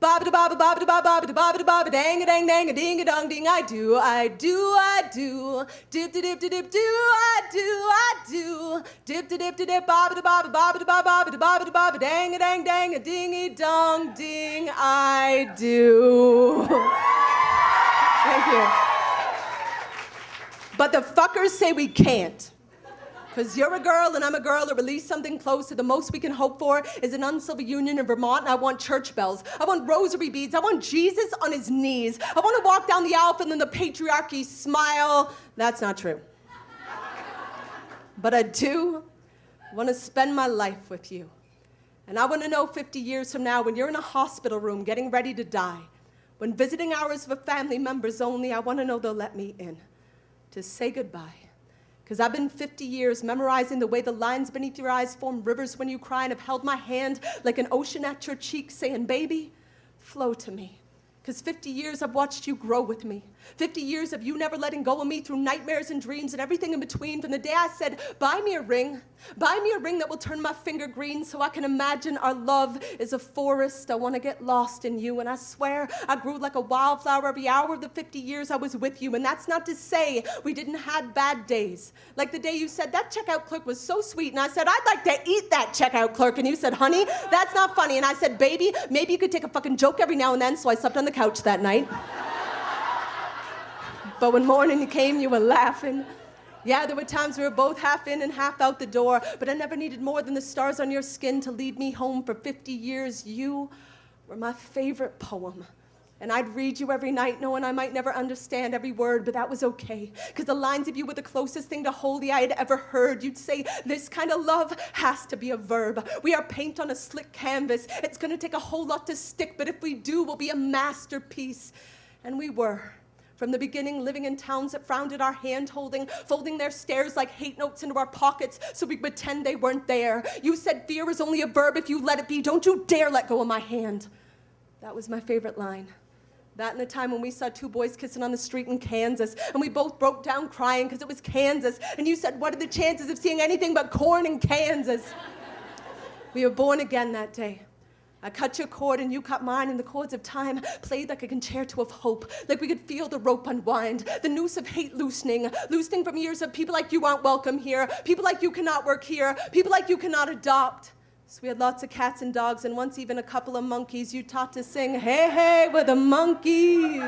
Baba da baba baba da baba da baba da baba dang a dang dang a ding a dong ding. I do. Dip dip dip dip do. I do. Dip dip dip dip baba da baba baba da baba da baba da baba dang a dingy dong ding. I do. Thank you. But the fuckers say we can't. Because you're a girl and I'm a girl, or at least something close to the most we can hope for is an uncivil union in Vermont, and I want church bells. I want rosary beads. I want Jesus on his knees. I want to walk down the aisle and then the patriarchy smile. That's not true. But I do want to spend my life with you. And I want to know 50 years from now, when you're in a hospital room getting ready to die, when visiting hours for family members only, I want to know they'll let me in to say goodbye. Because I've been 50 years memorizing the way the lines beneath your eyes form rivers when you cry, and have held my hand like an ocean at your cheek saying, baby, flow to me. Because 50 years I've watched you grow with me. 50 years of you never letting go of me through nightmares and dreams and everything in between. From the day I said, buy me a ring that will turn my finger green so I can imagine our love is a forest. I want to get lost in you. And I swear I grew like a wildflower every hour of the 50 years I was with you. And that's not to say we didn't have bad days. Like the day you said, that checkout clerk was so sweet. And I said, I'd like to eat that checkout clerk. And you said, honey, that's not funny. And I said, baby, maybe you could take a fucking joke every now and then. So I slept on the couch that night. But when morning came, you were laughing. Yeah, there were times we were both half in and half out the door, but I never needed more than the stars on your skin to lead me home for 50 years. You were my favorite poem. And I'd read you every night knowing I might never understand every word, but that was okay, because the lines of you were the closest thing to holy I had ever heard. You'd say, this kind of love has to be a verb. We are paint on a slick canvas. It's going to take a whole lot to stick, but if we do, we'll be a masterpiece. And we were. From the beginning, living in towns that frowned at our hand-holding, folding their stares like hate notes into our pockets so we pretend they weren't there. You said fear is only a verb if you let it be. Don't you dare let go of my hand. That was my favorite line. That and the time when we saw two boys kissing on the street in Kansas, and we both broke down crying because it was Kansas, and you said, what are the chances of seeing anything but corn in Kansas? We were born again that day. I cut your cord and you cut mine, and the chords of time played like a concerto of hope, like we could feel the rope unwind, the noose of hate loosening from years of people like you aren't welcome here, people like you cannot work here, people like you cannot adopt. So we had lots of cats and dogs, and once even a couple of monkeys. You taught to sing, hey, hey, we're the monkeys.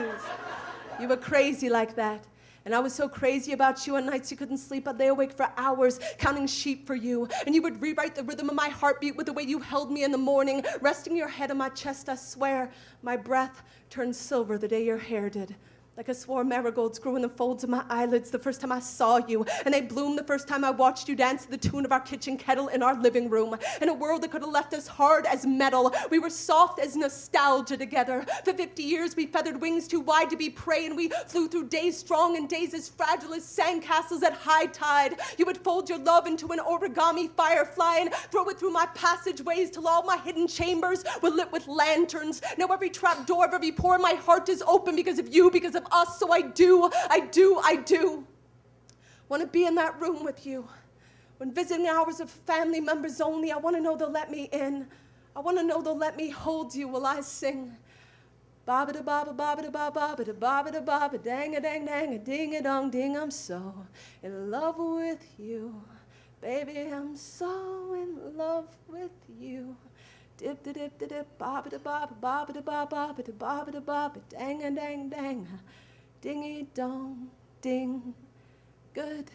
You were crazy like that. And I was so crazy about you on nights you couldn't sleep. I'd lay awake for hours counting sheep for you. And you would rewrite the rhythm of my heartbeat with the way you held me in the morning, resting your head on my chest. I swear my breath turned silver the day your hair did. Like I swore marigolds grew in the folds of my eyelids the first time I saw you, and they bloomed the first time I watched you dance to the tune of our kitchen kettle in our living room. In a world that could have left us hard as metal, we were soft as nostalgia together. For 50 years we feathered wings too wide to be prey, and we flew through days strong and days as fragile as sandcastles at high tide. You would fold your love into an origami firefly and throw it through my passageways till all my hidden chambers were lit with lanterns. Now every trap door of every pore in my heart is open because of you, because of us, so I do want to be in that room with you. When visiting hours of family members only, I want to know they'll let me in. I want to know they'll let me hold you while I sing. Ba ba da ba ba ba da ba ba da ba ba da ba ba dang a dang dang a ding a dong ding. I'm so in love with you, baby. I'm so in love with you. Dip da dip da dip ba ba da ba ba ba da ba ba ba da ba ba da ba ba dang a dang dang, dingy dong ding. Goodbye.